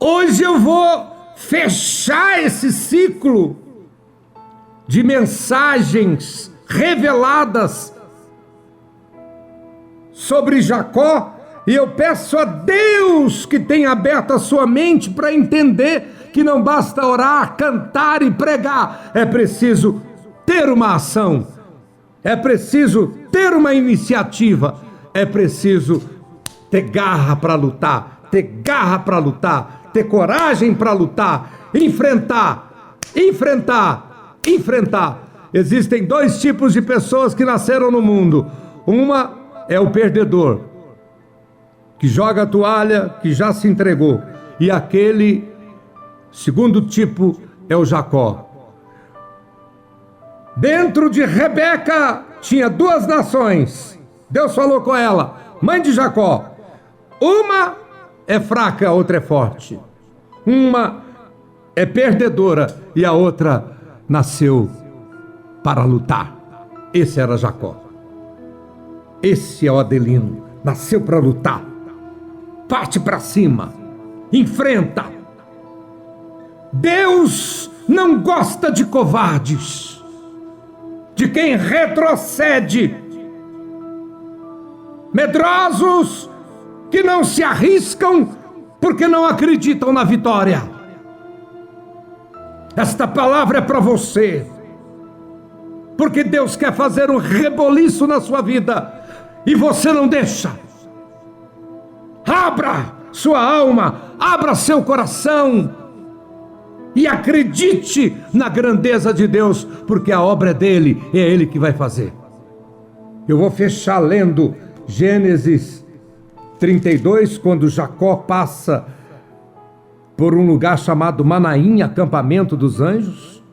Hoje eu vou fechar esse ciclo de mensagens reveladas sobre Jacó, e eu peço a Deus que tenha aberto a sua mente para entender que não basta orar, cantar e pregar, é preciso ter uma ação, é preciso ter uma iniciativa, é preciso ter garra para lutar, ter garra para lutar, ter coragem para lutar, enfrentar. Existem dois tipos de pessoas que nasceram no mundo. Uma é o perdedor, que joga a toalha, que já se entregou. E aquele segundo tipo é o Jacó. Dentro de Rebeca tinha duas nações. Deus falou com ela, mãe de Jacó. Uma é fraca, a outra é forte. Uma é perdedora e a outra nasceu para lutar. Esse era Jacó. Esse é o Adelino. Nasceu para lutar. Parte para cima. Enfrenta. Deus não gosta de covardes, de quem retrocede, medrosos que não se arriscam porque não acreditam na vitória. Esta palavra é para você, porque Deus quer fazer um reboliço na sua vida e você não deixa. Abra sua alma, abra seu coração e acredite na grandeza de Deus, porque a obra é dele, é ele que vai fazer. Eu vou fechar lendo Gênesis 32, quando Jacó passa por um lugar chamado Manaim, acampamento dos anjos.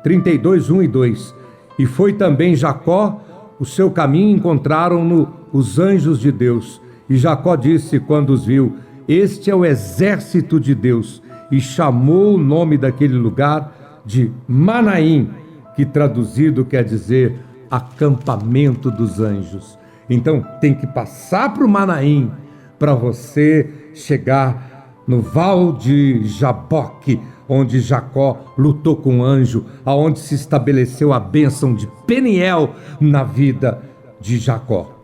32, 1 e 2. E foi também Jacó, o seu caminho, encontraram-no os anjos de Deus. E Jacó disse, quando os viu, este é o exército de Deus. E chamou o nome daquele lugar de Manaim, que traduzido quer dizer acampamento dos anjos. Então tem que passar para o Manaim para você chegar no Val de Jaboque, onde Jacó lutou com o anjo, aonde se estabeleceu a bênção de Peniel na vida de Jacó.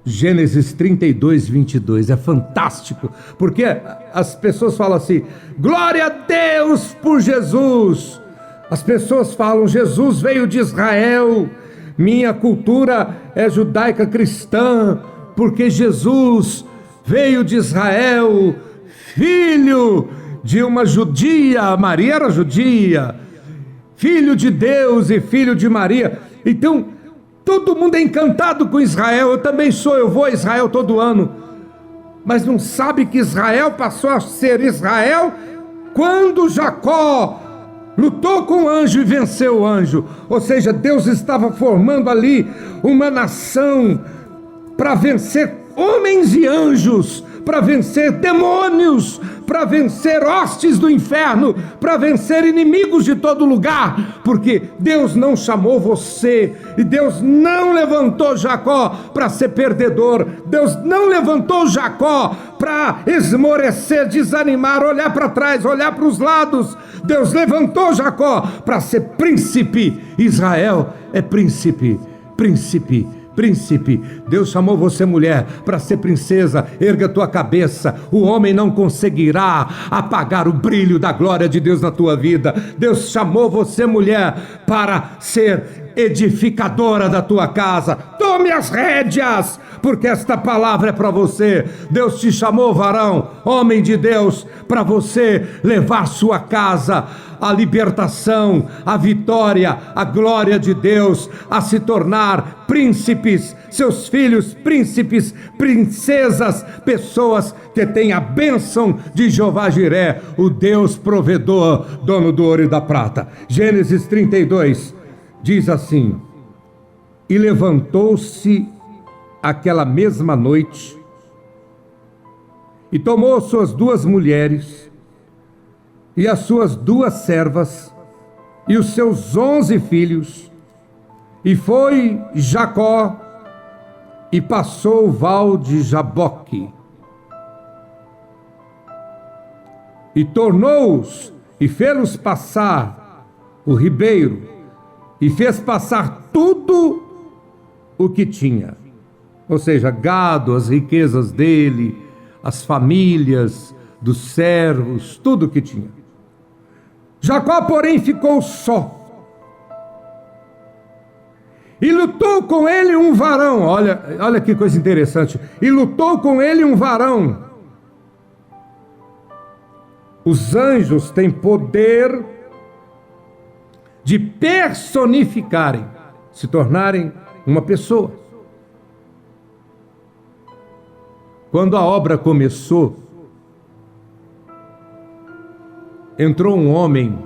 Gênesis 32, 22, é fantástico, porque as pessoas falam assim, glória a Deus por Jesus. As pessoas falam, Jesus veio de Israel, minha cultura é judaica cristã, porque Jesus veio de Israel, filho de uma judia, Maria era judia, filho de Deus e filho de Maria. Então, todo mundo é encantado com Israel, eu também sou, eu vou a Israel todo ano, mas não sabe que Israel passou a ser Israel quando Jacó lutou com o anjo e venceu o anjo. Ou seja, Deus estava formando ali uma nação para vencer homens e anjos, para vencer demônios, para vencer hostes do inferno, para vencer inimigos de todo lugar, porque Deus não chamou você, e Deus não levantou Jacó para ser perdedor, Deus não levantou Jacó para esmorecer, desanimar, olhar para trás, olhar para os lados. Deus levantou Jacó para ser príncipe. Israel é príncipe. Deus chamou você, mulher, para ser princesa. Erga a tua cabeça, o homem não conseguirá apagar o brilho da glória de Deus na tua vida. Deus chamou você, mulher, para ser edificadora da tua casa. Tome as rédeas, porque esta palavra é para você. Deus te chamou, varão, homem de Deus, para você levar sua casa a libertação, a vitória, a glória de Deus, a se tornar príncipes, seus filhos príncipes, princesas, pessoas que têm a bênção de Jeová Jiré, o Deus provedor, dono do ouro e da prata. Gênesis 32 diz assim: e levantou-se aquela mesma noite e tomou suas duas mulheres e as suas duas servas e os seus 11 filhos, e foi Jacó e passou o val de Jaboque. e tornou-os e fê-los passar o ribeiro, e fez passar tudo o que tinha, ou seja, gado, as riquezas dele, as famílias dos servos, tudo o que tinha. Jacó, porém, ficou só. E lutou com ele um varão, olha que coisa interessante, e lutou com ele um varão. Os anjos têm poder de personificarem, se tornarem uma pessoa. Quando a obra começou, entrou um homem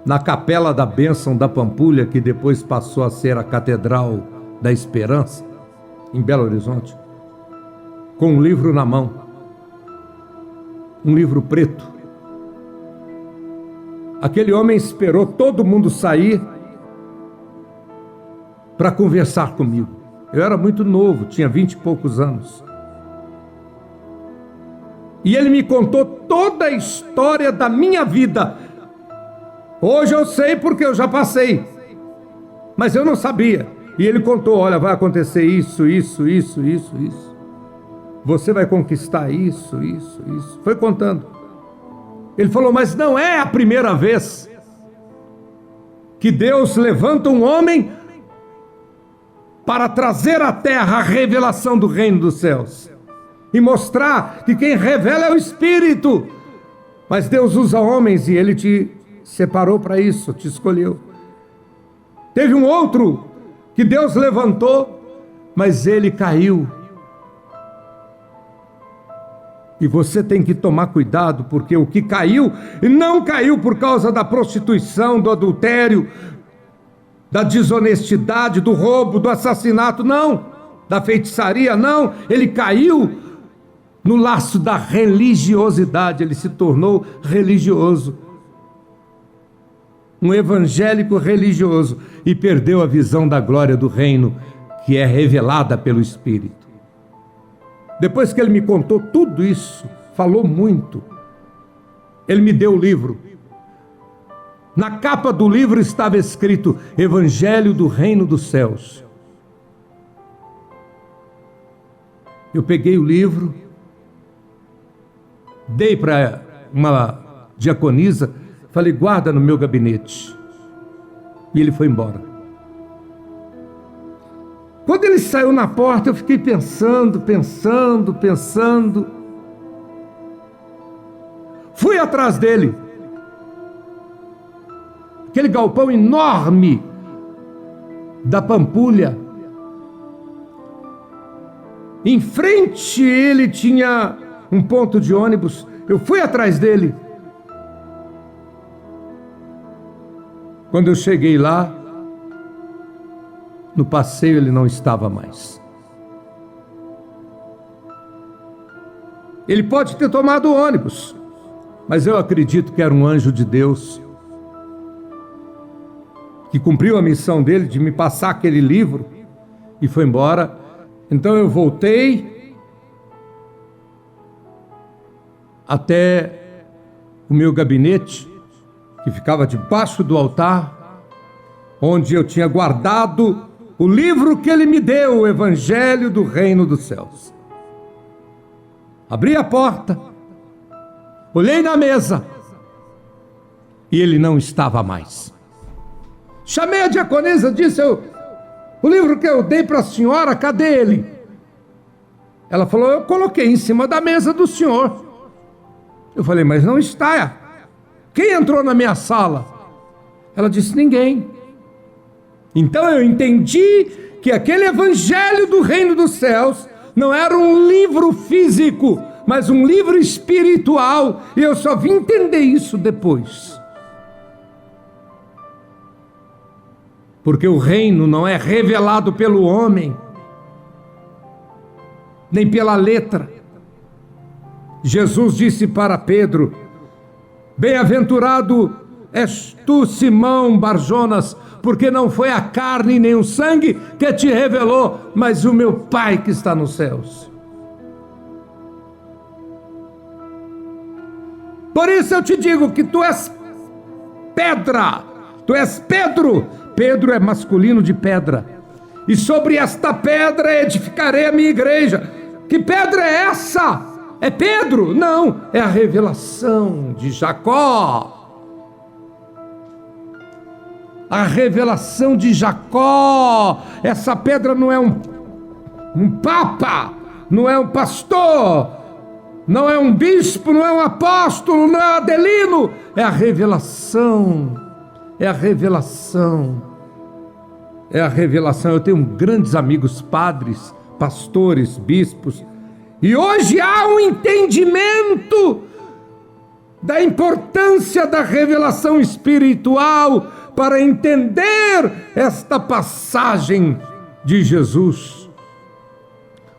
na Capela da Bênção da Pampulha, que depois passou a ser a Catedral da Esperança, em Belo Horizonte, com um livro na mão, um livro preto. Aquele homem esperou todo mundo sair para conversar comigo. Eu era muito novo, tinha 20 e poucos anos. E ele me contou toda a história da minha vida. Hoje eu sei porque eu já passei, mas eu não sabia. E ele contou, olha, vai acontecer isso, isso, isso, isso, isso. Você vai conquistar isso, isso, isso. Foi contando. Ele falou, mas não é a primeira vez que Deus levanta um homem para trazer à terra a revelação do reino dos céus e mostrar que quem revela é o Espírito. Mas Deus usa homens e Ele te separou para isso, te escolheu. Teve um outro que Deus levantou, mas ele caiu. E você tem que tomar cuidado, porque o que caiu, não caiu por causa da prostituição, do adultério, da desonestidade, do roubo, do assassinato, não, da feitiçaria, não. Ele caiu no laço da religiosidade, ele se tornou religioso, um evangélico religioso, e perdeu a visão da glória do reino, que é revelada pelo Espírito. Depois que ele me contou tudo isso, falou muito, ele me deu o livro. Na capa do livro estava escrito Evangelho do Reino dos Céus. Eu peguei o livro, dei para uma diaconisa, falei, guarda no meu gabinete. E ele foi embora. Quando ele saiu na porta, eu fiquei pensando. Fui atrás dele. Aquele galpão enorme da Pampulha. Em frente ele tinha um ponto de ônibus. Eu fui atrás dele. Quando eu cheguei lá, no passeio ele não estava mais. Ele pode ter tomado o ônibus, mas eu acredito que era um anjo de Deus, que cumpriu a missão dele de me passar aquele livro e foi embora. Então eu voltei até o meu gabinete, que ficava debaixo do altar, onde eu tinha guardado o livro que ele me deu, o Evangelho do Reino dos Céus. Abri a porta, olhei na mesa e ele não estava mais. Chamei a diaconisa, disse, o livro que eu dei para a senhora, cadê ele? Ela falou, eu coloquei em cima da mesa do senhor. Eu falei, mas não está. Quem entrou na minha sala? Ela disse, ninguém. Então eu entendi que aquele Evangelho do Reino dos Céus não era um livro físico, mas um livro espiritual, e eu só vim entender isso depois. Porque o reino não é revelado pelo homem, nem pela letra. Jesus disse para Pedro, bem-aventurado és tu, Simão Barjonas, porque não foi a carne nem o sangue que te revelou, mas o meu Pai que está nos céus. Por isso eu te digo que tu és pedra, tu és Pedro. Pedro é masculino de pedra. E sobre esta pedra edificarei a minha igreja. Que pedra é essa? É Pedro? Não, é a revelação de Jacó. A revelação de Jacó. Essa pedra não é um papa, não é um pastor, não é um bispo, não é um apóstolo, não é Adelino. É a revelação. É a revelação. É a revelação. Eu tenho grandes amigos padres, pastores, bispos, e hoje há um entendimento da importância da revelação espiritual para entender esta passagem de Jesus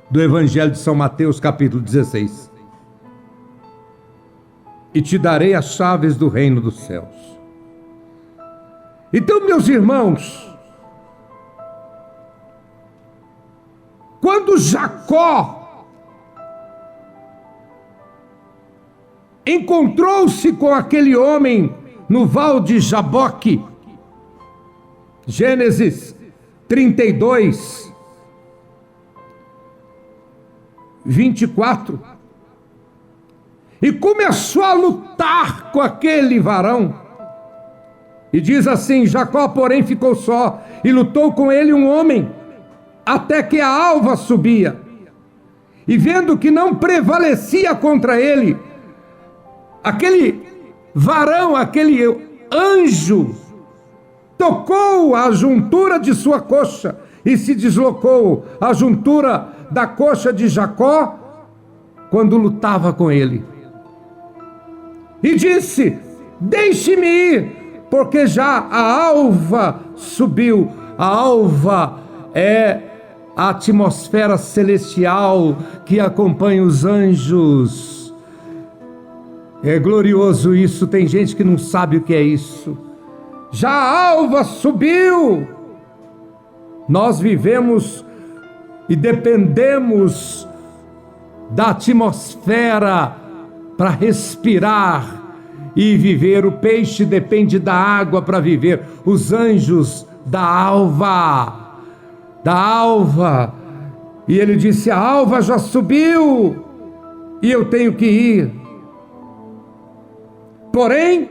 do Evangelho de São Mateus, capítulo 16. E te darei as chaves do reino dos céus. Então, meus irmãos, quando Jacó encontrou-se com aquele homem no val de Jaboque, Gênesis 32, 24, e começou a lutar com aquele varão, e diz assim: Jacó, porém, ficou só, e lutou com ele um homem, até que a alva subia, e vendo que não prevalecia contra ele, aquele varão, aquele anjo, tocou a juntura de sua coxa, e se deslocou a juntura da coxa de Jacó, quando lutava com ele. E disse: deixe-me ir, porque já a alva subiu. A alva é a atmosfera celestial que acompanha os anjos. É glorioso isso, tem gente que não sabe o que é isso. Já a alva subiu. Nós vivemos e dependemos da atmosfera para respirar e viver. O peixe depende da água para viver. Os anjos da alva. E ele disse: a alva já subiu e eu tenho que ir. Porém,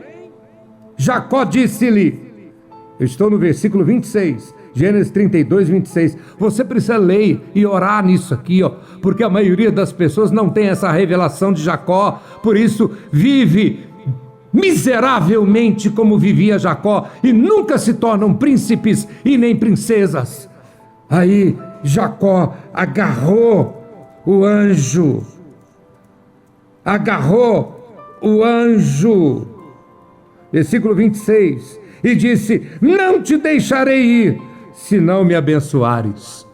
Jacó disse-lhe, eu estou no versículo 26, Gênesis 32, 26. Você precisa ler e orar nisso aqui, porque a maioria das pessoas não tem essa revelação de Jacó, por isso vive miseravelmente como vivia Jacó, e nunca se tornam príncipes e nem princesas. Aí Jacó agarrou o anjo, versículo 26, e disse: não te deixarei ir, se não me abençoares.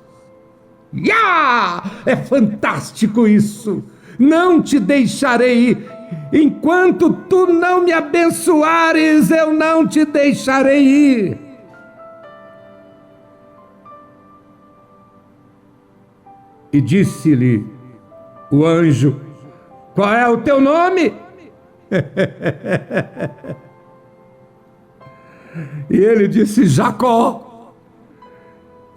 É fantástico isso. Não te deixarei ir, enquanto tu não me abençoares, eu não te deixarei ir. E disse-lhe o anjo: qual é o teu nome? E ele disse: Jacó.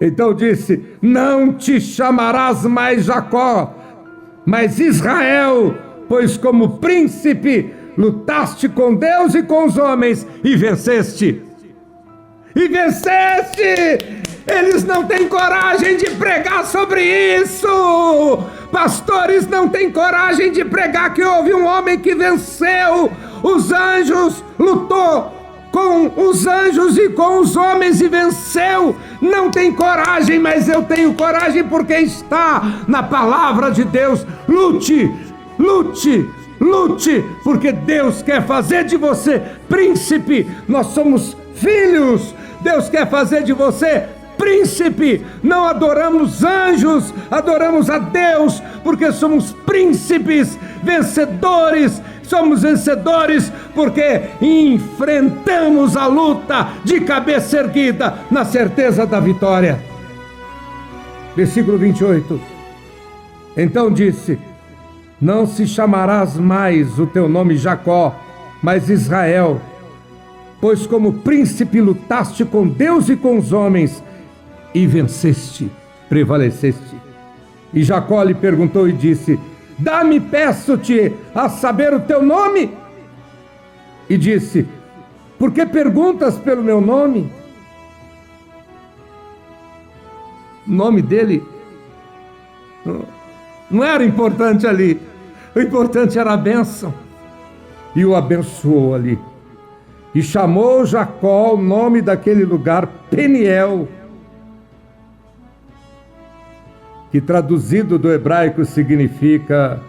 Então disse: não te chamarás mais Jacó, mas Israel, pois como príncipe lutaste com Deus e com os homens e venceste. Eles não têm coragem de pregar sobre isso. Pastores não têm coragem de pregar que houve um homem que venceu os anjos, lutou com os anjos e com os homens e venceu. Não tem coragem, mas eu tenho coragem, porque está na palavra de Deus. Lute, porque Deus quer fazer de você príncipe. Nós somos filhos. Deus quer fazer de você príncipe. Não adoramos anjos, adoramos a Deus, porque somos príncipes, vencedores. Somos vencedores porque enfrentamos a luta de cabeça erguida, na certeza da vitória. Versículo 28. Então disse: não se chamarás mais o teu nome Jacó, Mas Israel, pois como príncipe lutaste com Deus e com os homens, e venceste, prevaleceste. E Jacó lhe perguntou e disse: dá-me, peço-te, a saber o teu nome. E disse: por que perguntas pelo meu nome? O nome dele não era importante ali, o importante era a bênção. E o abençoou ali. E chamou Jacó o nome daquele lugar Peniel, que traduzido do hebraico significa: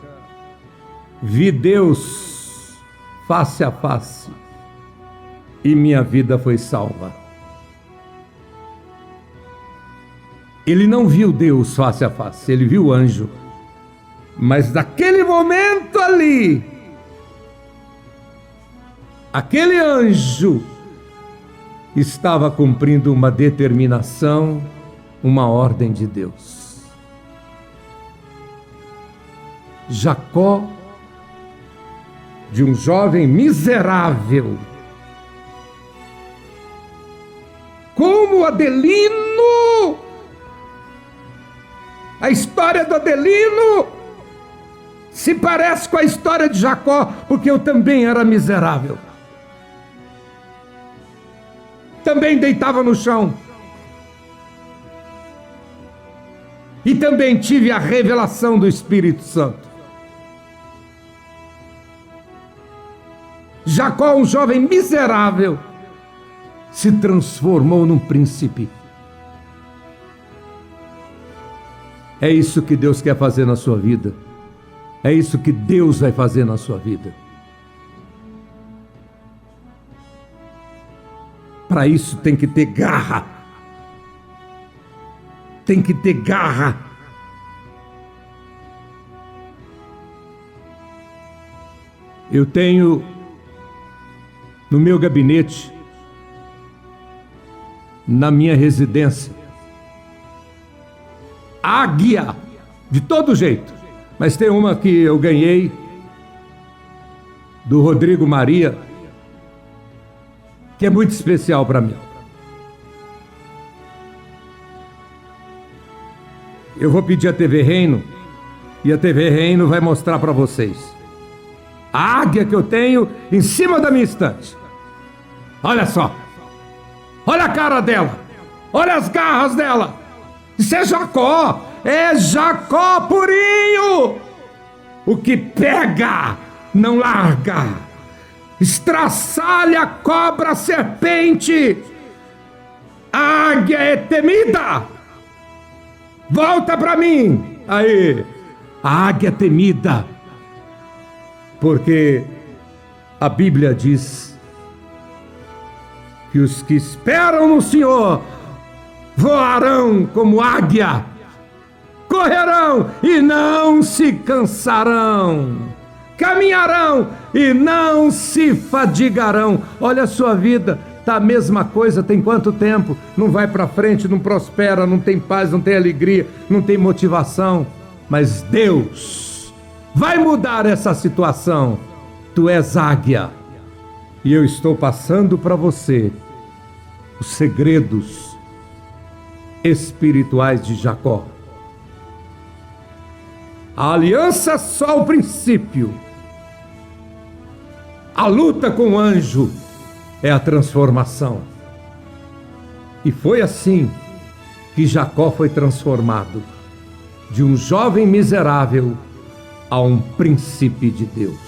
vi Deus face a face e minha vida foi salva. Ele não viu Deus face a face, ele viu o anjo. Mas naquele momento ali, aquele anjo estava cumprindo uma determinação, uma ordem de Deus. Jacó, de um jovem miserável, como Adelino, a história do Adelino se parece com a história de Jacó, porque eu também era miserável. Também deitava no chão. E também tive a revelação do Espírito Santo. Jacó, um jovem miserável, se transformou num príncipe. É isso que Deus quer fazer na sua vida. É isso que Deus vai fazer na sua vida. Para isso tem que ter garra. Tem que ter garra. Eu tenho no meu gabinete, na minha residência, águia, de todo jeito. Mas tem uma que eu ganhei do Rodrigo Maria, que é muito especial para mim. Eu vou pedir a TV Reino, e a TV Reino vai mostrar para vocês a águia que eu tenho em cima da minha estante. Olha só, olha a cara dela, olha as garras dela. Isso é Jacó purinho. O que pega não larga, estraçalha, cobra, serpente. A águia é temida. Volta para mim. Aí, a águia é temida, porque a Bíblia diz que os que esperam no Senhor voarão como águia, correrão e não se cansarão, caminharão e não se fadigarão. Olha a sua vida, tá a mesma coisa, tem quanto tempo? Não vai para frente, não prospera, não tem paz, não tem alegria, não tem motivação. Mas Deus vai mudar essa situação. Tu és águia, e eu estou passando para você os segredos espirituais de Jacó. A aliança é só o princípio. A luta com o anjo é a transformação. E foi assim que Jacó foi transformado, de um jovem miserável a um príncipe de Deus.